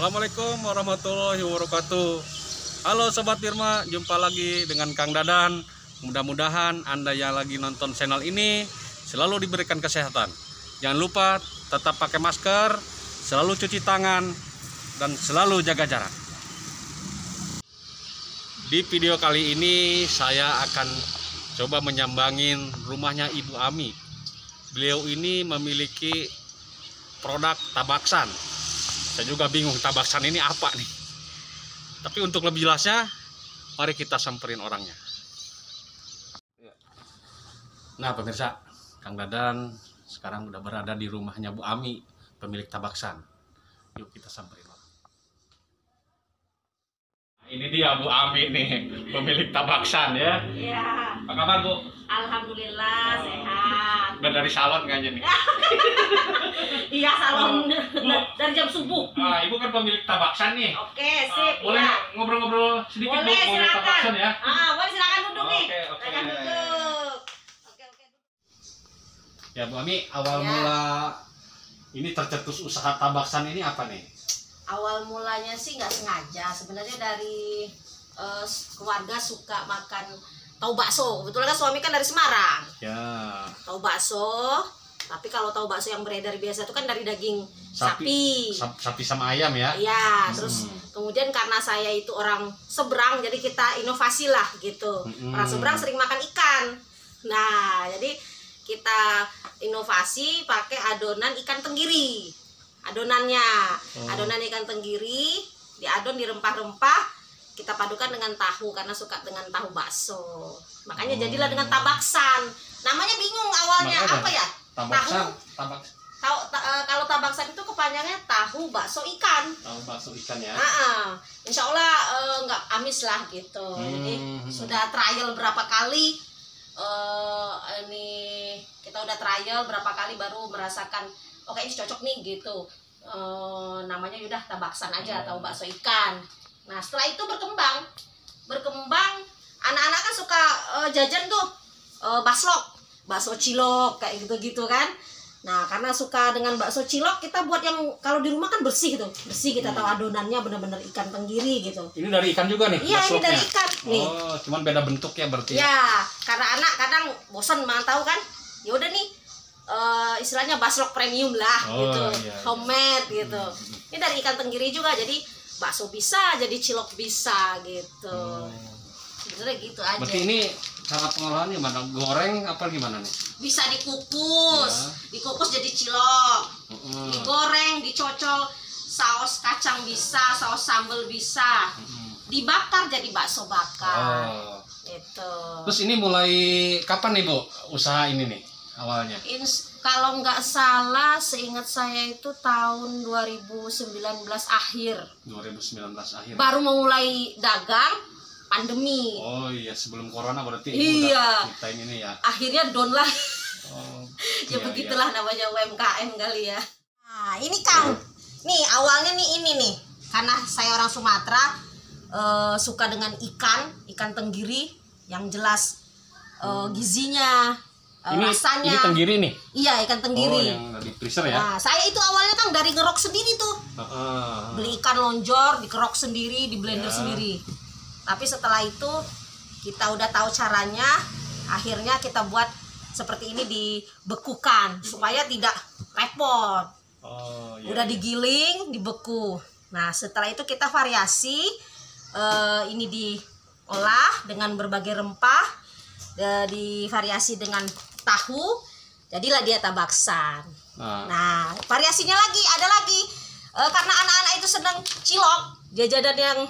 Assalamualaikum warahmatullahi wabarakatuh. Halo Sobat Firma, jumpa lagi dengan Kang Dadan. Mudah-mudahan Anda yang lagi nonton channel ini selalu diberikan kesehatan. Jangan lupa tetap pakai masker, selalu cuci tangan, dan selalu jaga jarak. Di video kali ini saya akan coba menyambangin rumahnya Ibu Ami. Beliau ini memiliki produk Tabaksan. Saya juga bingung Tabaksan ini apa nih. Tapi untuk lebih jelasnya, mari kita samperin orangnya. Nah pemirsa, Kang Dadan sekarang udah berada di rumahnya Bu Ami, pemilik Tabaksan. Yuk kita samperin. Ini dia Bu Ami nih, pemilik Tabaksan ya. Iya. Apa kabar Bu? Alhamdulillah sehat. Udah dari salon kayaknya nih. Iya salon Bu. dari jam subuh. Ah, Ibu kan pemilik Tabaksan nih. Oke sip. Boleh Ya. ngobrol-ngobrol sedikit Bu Boleh mengenai silakan. Tabaksan ya? Boleh silakan duduk nih. Oke. Silakan duduk. Oke. Ya Bu Ami, awal Ya. mula ini tercetus usaha Tabaksan ini apa nih? Awal mulanya sih nggak sengaja. Sebenarnya dari keluarga suka makan tahu bakso. Kebetulan kan suami kan dari Semarang. Ya. Tahu bakso. Tapi kalau tahu bakso yang beredar biasa itu kan dari daging sapi. Sapi sama ayam ya? Iya, terus kemudian karena saya itu orang seberang, jadi kita inovasi lah gitu. Orang seberang sering makan ikan. Nah, jadi kita inovasi pakai adonan ikan tenggiri. Adonannya, adonan ikan tenggiri, diadon di rempah-rempah, kita padukan dengan tahu karena suka dengan tahu bakso. Makanya jadilah dengan Tabaksan. Namanya bingung awalnya. Makanya apa ya? Tabaksan, Kalau Tabaksan itu kepanjangannya tahu bakso ikan. tahu bakso ikan ya? Insya Allah nggak amis lah gitu. Jadi sudah trial berapa kali. Ini kita udah trial berapa kali baru merasakan oke ini cocok nih gitu. Namanya udah Tabaksan aja, tahu bakso ikan. Nah setelah itu berkembang, anak-anak kan suka jajan tuh baslok, bakso cilok kayak gitu-gitu kan. Nah karena suka dengan bakso cilok, kita buat yang kalau di rumah kan bersih gitu, kita tahu adonannya bener-bener ikan tenggiri gitu. Ini dari ikan juga nih? Iya ini dari ikan nih. Oh, cuman beda bentuk ya berarti? Ya, karena anak kadang bosan mau tahu kan. Ya udah nih, istilahnya baslok premium lah gitu, iya. homemade gitu. Ini dari ikan tenggiri juga, jadi bakso bisa, jadi cilok bisa gitu. Sebenarnya gitu aja. Berarti ini cara pengolahannya gimana? Goreng apa gimana nih? Bisa dikukus, dikukus jadi cilok, digoreng, dicocol, saus kacang bisa, saus sambal bisa, dibakar jadi bakso bakar. Gitu. Terus ini mulai kapan nih Bu usaha ini nih awalnya? Kalau nggak salah, seingat saya itu tahun 2019 akhir. 2019 akhir. Baru memulai dagang. Pandemi. Oh iya, sebelum corona berarti iya. udah kita ini ya. Akhirnya down lah. Iya, Ya begitulah namanya UMKM kali ya. Nah ini Kang, nih awalnya nih ini nih, karena saya orang Sumatera, suka dengan ikan tenggiri yang jelas gizinya, rasanya. Ini tenggiri nih? Iya ikan tenggiri. Oh yang di freezer ya? Nah saya itu awalnya Kang dari ngerok sendiri tuh. Beli ikan lonjor, dikerok sendiri, di blender sendiri. Tapi setelah itu kita udah tahu caranya, akhirnya kita buat seperti ini, dibekukan supaya tidak repot. Udah digiling, dibeku. Nah setelah itu kita variasi, ini diolah dengan berbagai rempah, divariasi dengan tahu, jadilah dia Tabaksan. Nah variasinya lagi, ada lagi, karena anak-anak itu senang cilok, jajanan yang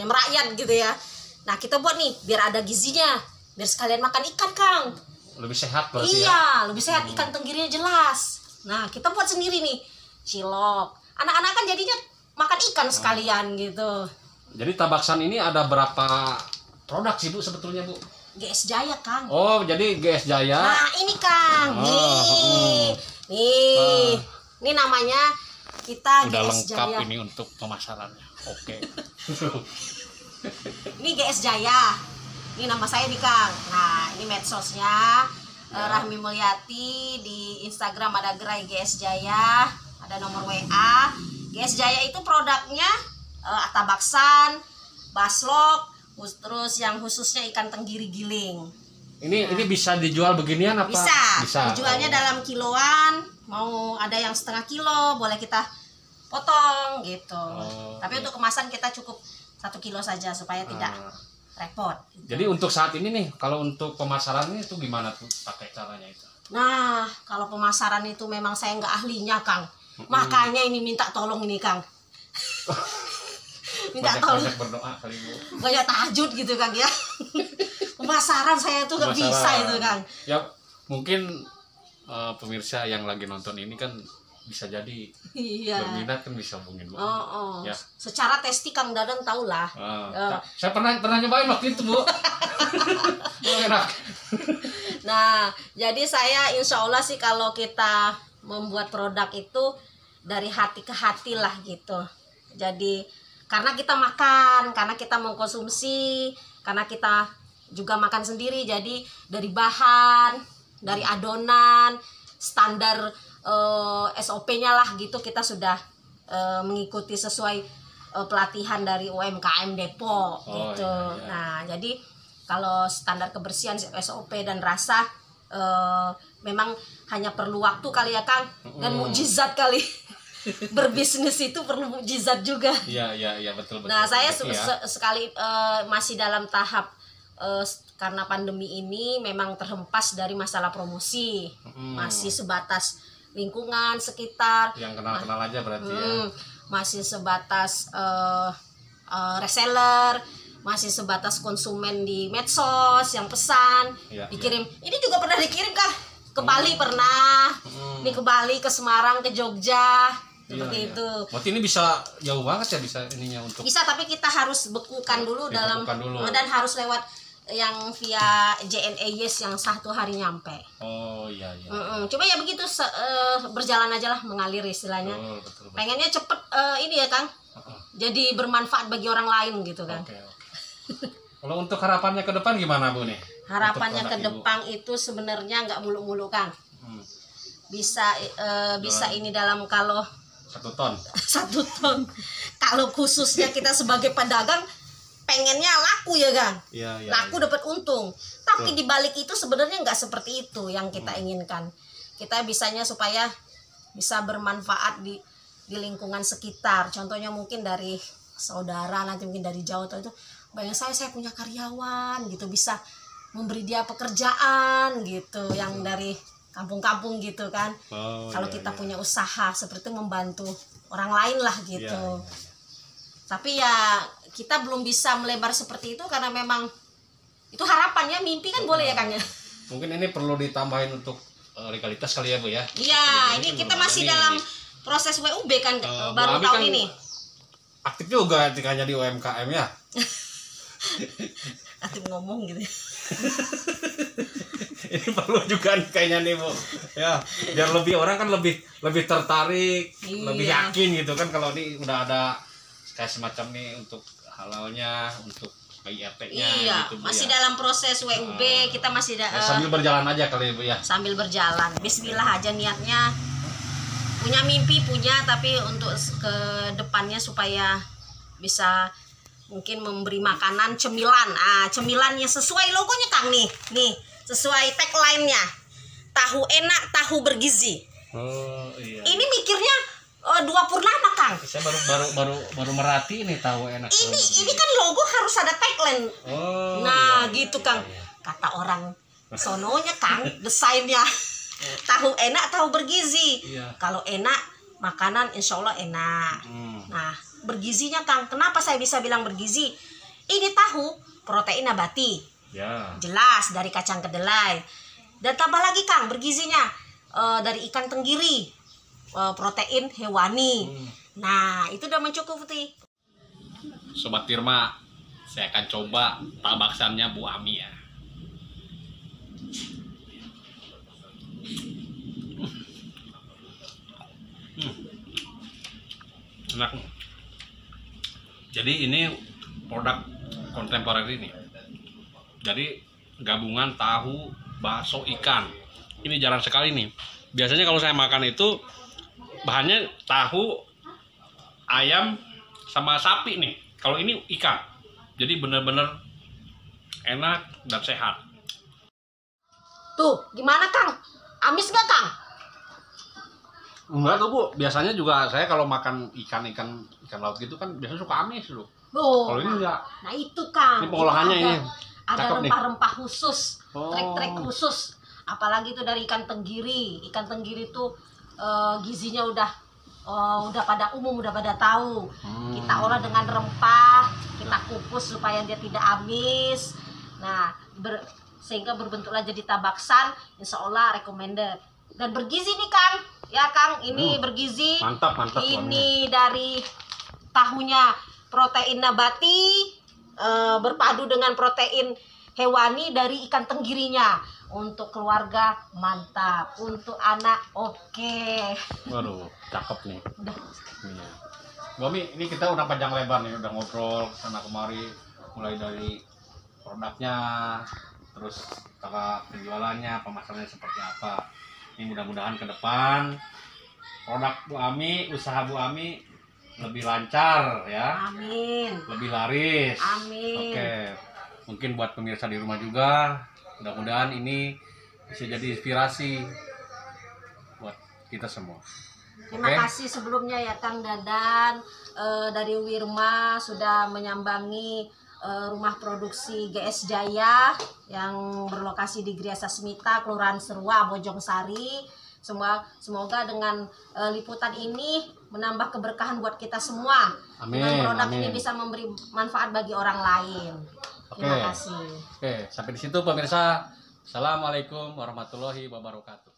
merakyat gitu ya. Nah kita buat nih biar ada gizinya, biar sekalian makan ikan Kang. Lebih sehat berarti ya? Iya, lebih sehat, ikan tenggirinya jelas. Nah kita buat sendiri nih cilok. Anak-anak kan jadinya makan ikan sekalian gitu. Jadi Tabaksan ini ada berapa produk sih Bu sebetulnya Bu? GS Jaya Kang. Oh jadi GS Jaya. Nah ini Kang, nih namanya kita udah GS lengkap Jaya. ini untuk pemasarannya. Oke. Ini GS Jaya. Ini nama saya nih Kang. Nah ini medsosnya. Rahmi Mulyati, di Instagram ada Gerai GS Jaya, ada nomor WA. GS Jaya itu produknya tabaksan, baslok, terus yang khususnya ikan tenggiri giling. Ini bisa dijual beginian apa? Bisa. Dijualnya dalam kiloan, mau ada yang setengah kilo, boleh kita potong gitu. Tapi untuk kemasan kita cukup 1 kilo saja supaya tidak repot. Gitu. Jadi untuk saat ini nih, kalau untuk pemasarannya itu gimana tuh pakai caranya itu? Nah, kalau pemasaran itu memang saya nggak ahlinya, Kang. Makanya ini minta tolong ini, Kang. Minta tolong. Banyak berdoa kali Bu. Banyak tahajud gitu, Kang ya. Pemasaran saya tuh nggak bisa itu, Kang. Ya mungkin pemirsa yang lagi nonton ini kan bisa jadi berminat kan bisa hubungin Bu. Ya. Secara testi Kang Dadan tahu lah. Saya pernah nyobain waktu itu Bu. Enak. Nah, jadi saya insya Allah sih kalau kita membuat produk itu dari hati ke hati lah gitu. Jadi karena kita makan, karena kita mengkonsumsi, karena kita juga makan sendiri. Jadi dari bahan, dari adonan, standar SOP-nya lah gitu kita sudah mengikuti sesuai pelatihan dari UMKM Depok gitu. Iya. Nah, jadi kalau standar kebersihan SOP dan rasa memang hanya perlu waktu kali ya Kang, dan mukjizat kali. Berbisnis itu perlu mukjizat juga. Iya betul. Nah, saya sekali masih dalam tahap karena pandemi ini memang terhempas dari masalah promosi. Masih sebatas lingkungan sekitar. Yang kenal-kenal aja berarti ya. Masih sebatas reseller, masih sebatas konsumen di medsos yang pesan, dikirim. Ini juga pernah dikirim Kak. Ke Bali pernah. Ini ke Bali, ke Semarang, ke Jogja. Seperti itu. Berarti ini bisa jauh banget ya bisa ininya untuk. Bisa, tapi kita harus bekukan dulu dan harus lewat yang via JNE Yes yang 1 hari nyampe. Iya. Coba ya begitu berjalan aja lah, mengalir istilahnya. Betul. Pengennya cepet ini ya Kang. Jadi bermanfaat bagi orang lain gitu kan. Oke. Kalau untuk harapannya ke depan gimana Bu nih? Harapannya ke depan itu sebenarnya nggak muluk-muluk Kang. Bisa ini dalam kalau 1 ton. 1 ton. Kalau khususnya kita sebagai pedagang pengennya laku ya Kang. Laku dapat untung. Tapi di balik itu sebenarnya nggak seperti itu yang kita inginkan. Kita bisanya supaya bisa bermanfaat di lingkungan sekitar. Contohnya mungkin dari saudara, nanti mungkin dari jauh atau itu. Bayang saya punya karyawan gitu, bisa memberi dia pekerjaan gitu, yang dari kampung-kampung gitu kan. Kalau kita punya usaha seperti itu, membantu orang lain lah gitu. Tapi ya kita belum bisa melebar seperti itu karena memang itu harapannya, mimpi kan boleh ya Kang ya. Mungkin ini perlu ditambahin untuk legalitas kali ya Bu ya. Iya, ini kita masih dalam proses WUB kan, baru tahun ini. Aktif juga ketika di UMKM ya. Aktif ngomong gitu. Ini perlu juga nih kayaknya nih Bu. Ya, biar lebih orang kan lebih tertarik, lebih yakin gitu kan kalau ini udah ada kayak semacam nih untuk halalnya, untuk IRT-nya gitu Bu. Masih dalam proses WUB, kita masih sambil berjalan aja kali Bu ya. Sambil berjalan. Bismillah aja niatnya. Punya mimpi tapi untuk ke depannya supaya bisa mungkin memberi makanan cemilan. Cemilannya sesuai logonya Kang nih, sesuai tagline-nya. Tahu enak, tahu bergizi. Iya. Ini mikirnya 2 purnama Kang. Saya baru merhati nih tahu enak. Ini kan logo harus ada tagline. Gitu Kang. Kata orang sononya Kang, desainnya. Tahu enak, tahu bergizi. Kalau enak, makanan insya Allah enak. Nah, bergizinya Kang, kenapa saya bisa bilang bergizi? Ini tahu protein nabati. Jelas dari kacang kedelai. Dan tambah lagi Kang, bergizinya dari ikan tenggiri, protein hewani. Nah, itu udah mencukupi. Sobat Tirma, saya akan coba tabaksannya Bu Ami ya. Enak. Jadi ini produk kontemporer ini. Jadi gabungan tahu, bakso, ikan. Ini jarang sekali nih. Biasanya kalau saya makan itu bahannya tahu, ayam sama sapi nih. Kalau ini ikan. Jadi bener-bener enak dan sehat. Tuh, gimana Kang? Amis nggak Kang? Enggak tuh Bu, biasanya juga saya kalau makan ikan laut gitu kan biasanya suka amis loh. Oh, Kalau ini enggak. nah itu Kang. Ini pengolahannya Itu ini. Ada Cakep nih. rempah-rempah khusus, Oh. trik-trik khusus. Apalagi itu dari ikan tenggiri. Ikan tenggiri tuh gizinya udah pada umum, udah pada tahu. Kita olah dengan rempah, kita kukus supaya dia tidak amis. Nah, sehingga berbentuklah jadi tabaksan, insya Allah recommended. Dan bergizi nih Kang, ya Kang, ini bergizi. Mantap. Ini dari tahunya protein nabati berpadu dengan protein hewani dari ikan tenggirinya. Untuk keluarga mantap, untuk anak oke. Waduh, cakep nih. Udah. Iya. Bu Ami, ini kita udah panjang lebar nih, udah ngobrol sana kemari, mulai dari produknya, terus cara penjualannya, pemasarannya seperti apa. Ini mudah-mudahan ke depan produk Bu Ami, usaha Bu Ami lebih lancar ya, Amin. lebih laris. Amin. Oke, mungkin buat pemirsa di rumah juga, mudah-mudahan ini bisa jadi inspirasi buat kita semua. Terima Oke. kasih sebelumnya ya Kang Dadan dari Wirma sudah menyambangi rumah produksi GS Jaya yang berlokasi di Gria Sasmita, Kelurahan Serua, Bojongsari. Semoga dengan liputan ini menambah keberkahan buat kita semua. Amin, Dengan produk amin. ini bisa memberi manfaat bagi orang lain. Oke. Terima kasih. Oke, sampai di situ pemirsa. Assalamualaikum warahmatullahi wabarakatuh.